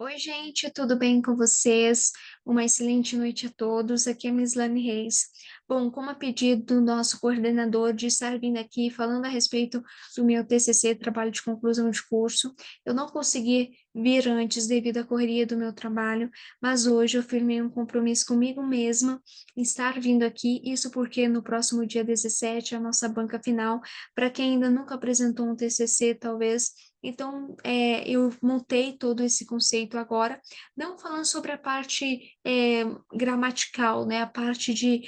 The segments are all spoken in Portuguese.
Oi, gente, tudo bem com vocês? Uma excelente noite a todos. Aqui é a Mislane Reis. Bom, como a pedido do nosso coordenador de estar vindo aqui falando a respeito do meu TCC, trabalho de conclusão de curso, eu não consegui vir antes devido à correria do meu trabalho, mas hoje eu firmei um compromisso comigo mesma em estar vindo aqui, isso porque no próximo dia 17 é a nossa banca final. Para quem ainda nunca apresentou um TCC, talvez então, eu montei todo esse conceito agora, não falando sobre a parte gramatical, né, a parte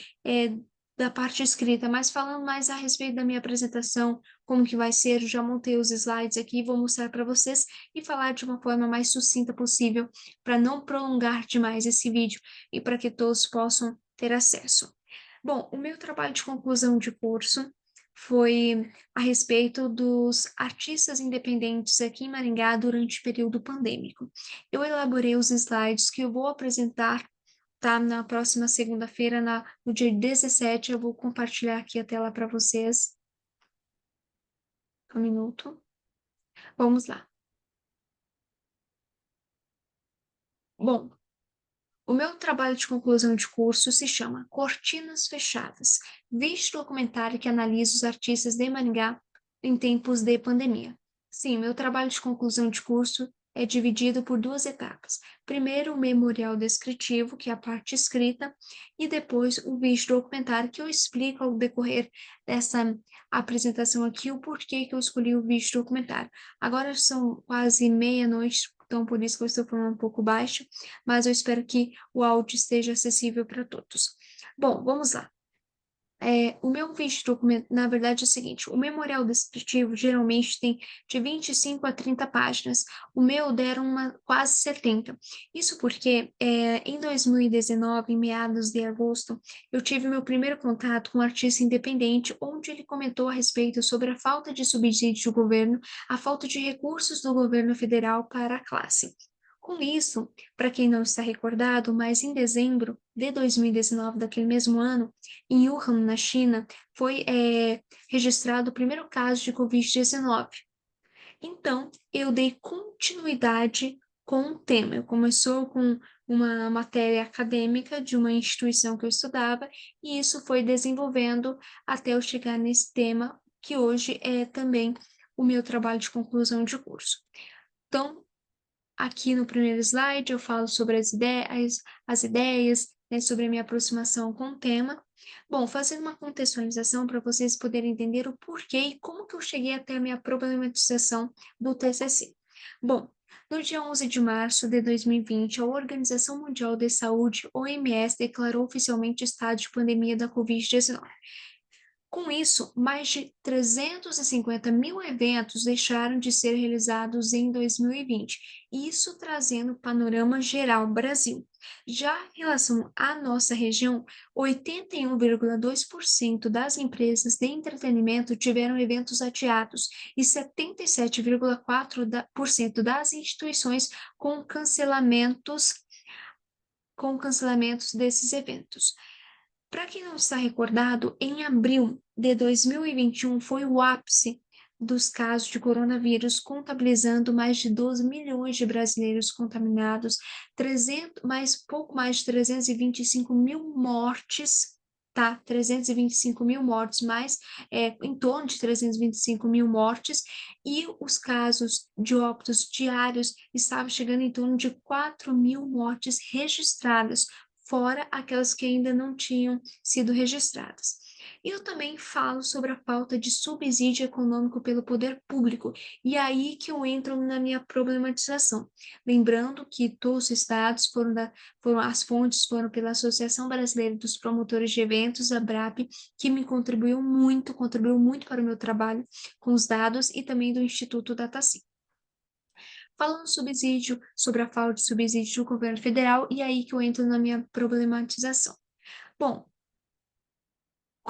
da parte escrita, mas falando mais a respeito da minha apresentação, como que vai ser, eu já montei os slides aqui, vou mostrar para vocês e falar de uma forma mais sucinta possível, para não prolongar demais esse vídeo e para que todos possam ter acesso. Bom, o meu trabalho de conclusão de curso foi a respeito dos artistas independentes aqui em Maringá durante o período pandêmico. Eu elaborei os slides que eu vou apresentar, tá? Na próxima segunda-feira, no dia 17, eu vou compartilhar aqui a tela para vocês. Um minuto. Vamos lá. Bom, o meu trabalho de conclusão de curso se chama Cortinas Fechadas, vídeo documentário que analisa os artistas de Maringá em tempos de pandemia. Sim, meu trabalho de conclusão de curso é dividido por duas etapas. Primeiro, o memorial descritivo, que é a parte escrita, e depois o vídeo documentário, que eu explico ao decorrer dessa apresentação aqui o porquê que eu escolhi o vídeo documentário. Agora são quase meia-noite, então por isso que eu estou falando um pouco baixo, mas eu espero que o áudio esteja acessível para todos. Bom, vamos lá. O meu vídeo documento, na verdade, é o seguinte: o memorial descritivo geralmente tem de 25 a 30 páginas, o meu deram quase 70. Isso porque em 2019, em meados de agosto, eu tive meu primeiro contato com um artista independente, onde ele comentou a respeito sobre a falta de subsídio do governo, a falta de recursos do governo federal para a classe. Com isso, para quem não está recordado, mas em dezembro de 2019, daquele mesmo ano, em Wuhan, na China, foi registrado o primeiro caso de Covid-19. Então, eu dei continuidade com o tema. Eu começou com uma matéria acadêmica de uma instituição que eu estudava, e isso foi desenvolvendo até eu chegar nesse tema, que hoje é também o meu trabalho de conclusão de curso. Então, aqui no primeiro slide eu falo sobre as ideias, né, sobre a minha aproximação com o tema. Bom, fazendo uma contextualização para vocês poderem entender o porquê e como que eu cheguei até a minha problematização do TCC. Bom, no dia 11 de março de 2020, a Organização Mundial de Saúde, OMS, declarou oficialmente estado de pandemia da Covid-19. Com isso, mais de 350 mil eventos deixaram de ser realizados em 2020, isso trazendo o panorama geral Brasil. Já em relação à nossa região, 81,2% das empresas de entretenimento tiveram eventos adiados e 77,4% das instituições com cancelamentos desses eventos. Para quem não está recordado, em abril de 2021 foi o ápice dos casos de coronavírus, contabilizando mais de 12 milhões de brasileiros contaminados, pouco mais de 325 mil mortes, tá? 325 mil mortes, em torno de 325 mil mortes, e os casos de óbitos diários estavam chegando em torno de 4 mil mortes registradas, fora aquelas que ainda não tinham sido registradas. Eu também falo sobre a falta de subsídio econômico pelo poder público, e aí que eu entro na minha problematização. Lembrando que todos os dados as fontes foram pela Associação Brasileira dos Promotores de Eventos, a BRAP, que me contribuiu muito para o meu trabalho com os dados, e também do Instituto Datacim. Falando sobre a falta de subsídio do governo federal, e aí que eu entro na minha problematização. Bom,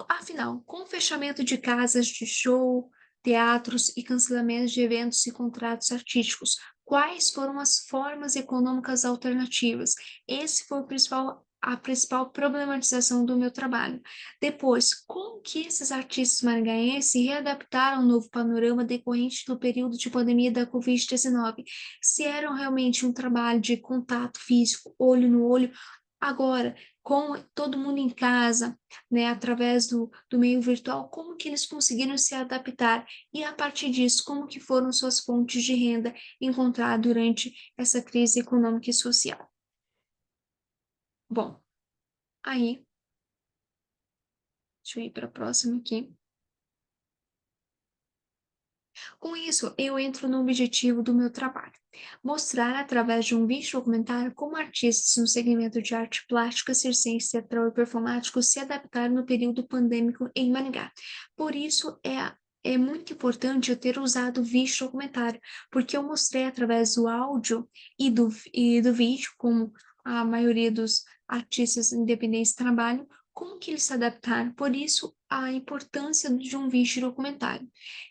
afinal, com o fechamento de casas de show, teatros e cancelamentos de eventos e contratos artísticos, quais foram as formas econômicas alternativas? Esse foi o principal a principal problematização do meu trabalho. Depois, como que esses artistas maringaenses se readaptaram ao novo panorama decorrente do período de pandemia da Covid-19? Se eram realmente um trabalho de contato físico, olho no olho, agora, com todo mundo em casa, né, através do meio virtual, como que eles conseguiram se adaptar? E a partir disso, como que foram suas fontes de renda encontrar durante essa crise econômica e social? Bom, aí, deixa eu ir para a próxima aqui. Com isso, eu entro no objetivo do meu trabalho: mostrar através de um vídeo documentário como artistas no segmento de arte plástica, circense, teatral e performático se adaptaram no período pandêmico em Maringá. Por isso, é muito importante eu ter usado o vídeo documentário, porque eu mostrei através do áudio e do vídeo, como a maioria dos artistas independentes trabalham, como que eles se adaptaram. Por isso, a importância de um vídeo documentário.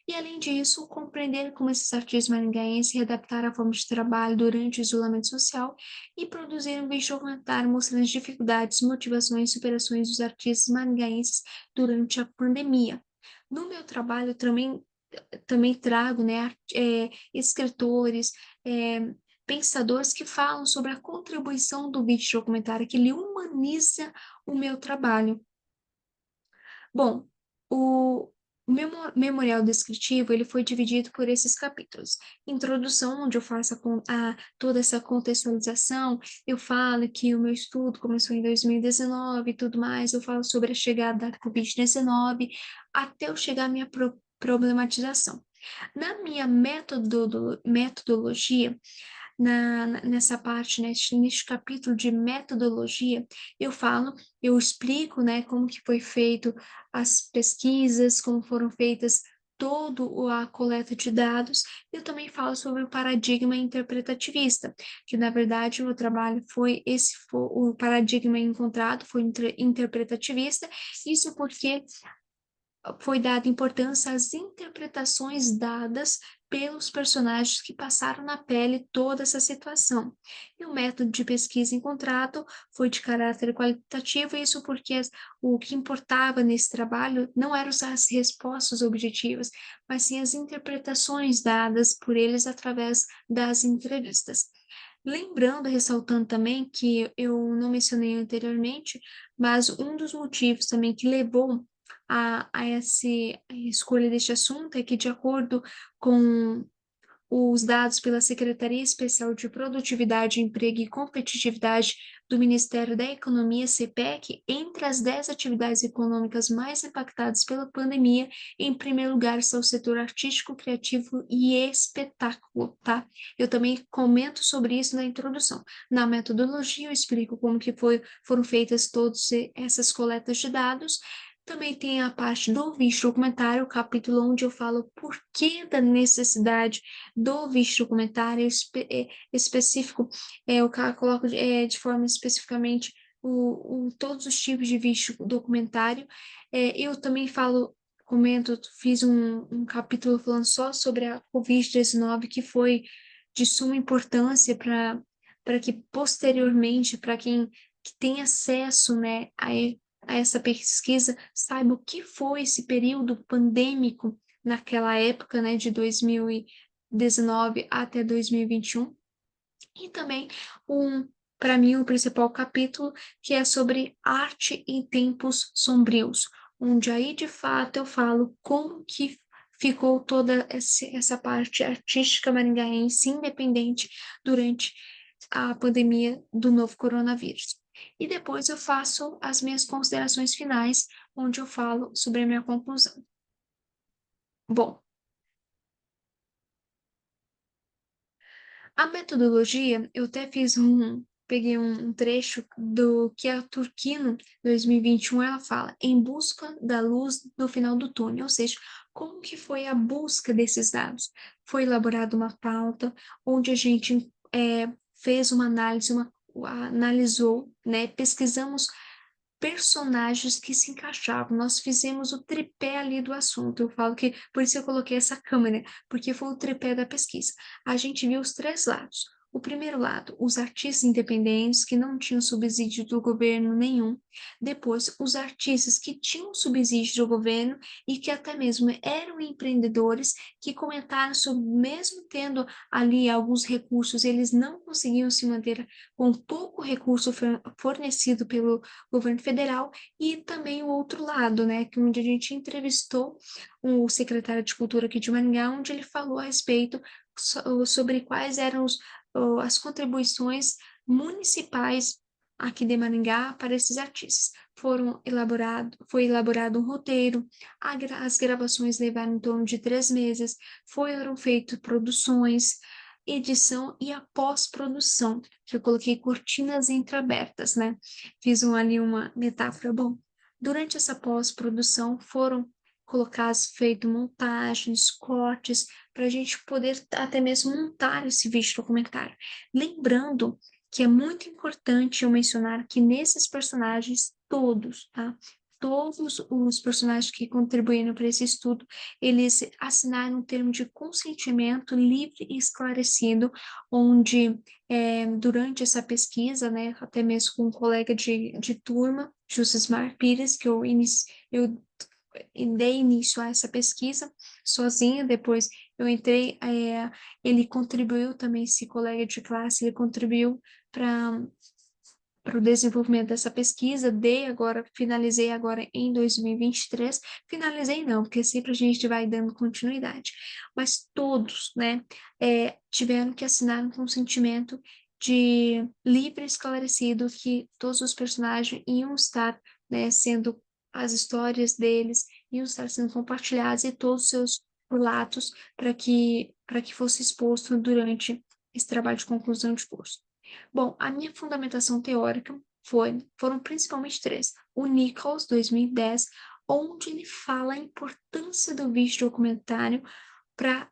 E, além disso, compreender como esses artistas maringaenses se adaptaram à forma de trabalho durante o isolamento social e produzir um vídeo documentário mostrando as dificuldades, motivações e superações dos artistas maringaenses durante a pandemia. No meu trabalho, também trago, né, escritores, é, pensadores que falam sobre a contribuição do vídeo documentário, que ele humaniza o meu trabalho. Bom, o memorial descritivo ele foi dividido por esses capítulos. Introdução, onde eu faço toda essa contextualização, eu falo que o meu estudo começou em 2019 e tudo mais, eu falo sobre a chegada da Covid-19 até eu chegar à minha problematização. Na minha metodologia, nessa parte, neste capítulo de metodologia, eu explico, né, como que foi feito as pesquisas, como foram feitas toda a coleta de dados. Eu também falo sobre o paradigma interpretativista, que na verdade o meu trabalho foi o paradigma encontrado foi interpretativista, isso porque foi dada importância às interpretações dadas pelos personagens que passaram na pele toda essa situação. E o método de pesquisa encontrado foi de caráter qualitativo, isso porque o que importava nesse trabalho não eram as respostas objetivas, mas sim as interpretações dadas por eles através das entrevistas. Lembrando, ressaltando também que eu não mencionei anteriormente, mas um dos motivos também que levou a escolha deste assunto é que, de acordo com os dados pela Secretaria Especial de Produtividade, Emprego e Competitividade do Ministério da Economia, CPEC, entre as 10 atividades econômicas mais impactadas pela pandemia, em primeiro lugar está o setor artístico, criativo e espetáculo, tá? Eu também comento sobre isso na introdução. Na metodologia, eu explico como que foram feitas todas essas coletas de dados. Também tem a parte do vídeo documentário, o capítulo onde eu falo o porquê da necessidade do vídeo documentário específico, eu coloco de forma especificamente todos os tipos de vídeo documentário. Eu também fiz um capítulo falando só sobre a Covid-19, que foi de suma importância para que posteriormente, para quem que tem acesso, né, a essa pesquisa, saiba o que foi esse período pandêmico naquela época, né, de 2019 até 2021. E também, para mim, o principal capítulo, que é sobre arte em tempos sombrios, onde aí, de fato, eu falo como que ficou toda essa parte artística maringaense independente durante a pandemia do novo coronavírus. E depois eu faço as minhas considerações finais, onde eu falo sobre a minha conclusão. Bom, a metodologia, eu até peguei um trecho do que a Turquino 2021 ela fala, em busca da luz no final do túnel, ou seja, como que foi a busca desses dados? Foi elaborada uma pauta onde a gente fez uma análise, analisou, né, pesquisamos personagens que se encaixavam. Nós fizemos o tripé ali do assunto. Eu falo que por isso eu coloquei essa câmera, porque foi o tripé da pesquisa. A gente viu os três lados. O primeiro lado, os artistas independentes que não tinham subsídio do governo nenhum. Depois, os artistas que tinham subsídio do governo e que até mesmo eram empreendedores que comentaram sobre, mesmo tendo ali alguns recursos, eles não conseguiam se manter com pouco recurso fornecido pelo governo federal. E também o outro lado, né, que onde a gente entrevistou o secretário de Cultura aqui de Maringá, onde ele falou a respeito sobre quais eram as contribuições municipais aqui de Maringá para esses artistas. Foi elaborado um roteiro, as gravações levaram em torno de 3 meses, foram feitas produções, edição e a pós-produção, que eu coloquei cortinas entreabertas, né? Fiz ali uma metáfora. Bom, durante essa pós-produção foram colocadas, feito montagens, cortes, para a gente poder até mesmo montar esse vídeo documentário. Lembrando que é muito importante eu mencionar que nesses personagens, todos, tá? Todos os personagens que contribuíram para esse estudo, eles assinaram um termo de consentimento livre e esclarecido, onde, durante essa pesquisa, né, até mesmo com um colega de turma, Josimar Pires, que eu dei início a essa pesquisa sozinha, depois eu entrei, ele contribuiu também, esse colega de classe, ele contribuiu para o desenvolvimento dessa pesquisa, finalizei agora em 2023, finalizei não, porque sempre a gente vai dando continuidade, mas todos, né, tiveram que assinar um consentimento de livre e esclarecido que todos os personagens iam estar, né, sendo as histórias deles iam estar sendo compartilhadas e todos os seus relatos para que fosse exposto durante esse trabalho de conclusão de curso. Bom, a minha fundamentação teórica foram principalmente três. O Nichols, 2010, onde ele fala a importância do vídeo documentário para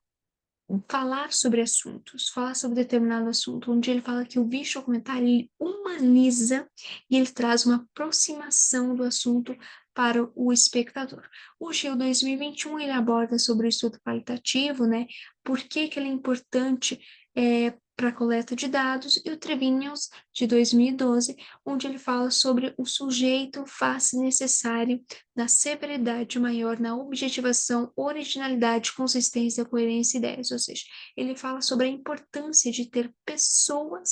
falar sobre assuntos, falar sobre determinado assunto, onde ele fala que o vídeo documentário ele humaniza e ele traz uma aproximação do assunto para o espectador. O Gil 2021 ele aborda sobre o estudo qualitativo, né? Por que que ele é importante para a coleta de dados, e o Trevinhos de 2012, onde ele fala sobre o sujeito face necessário na severidade maior, na objetivação, originalidade, consistência, coerência e ideias, ou seja, ele fala sobre a importância de ter pessoas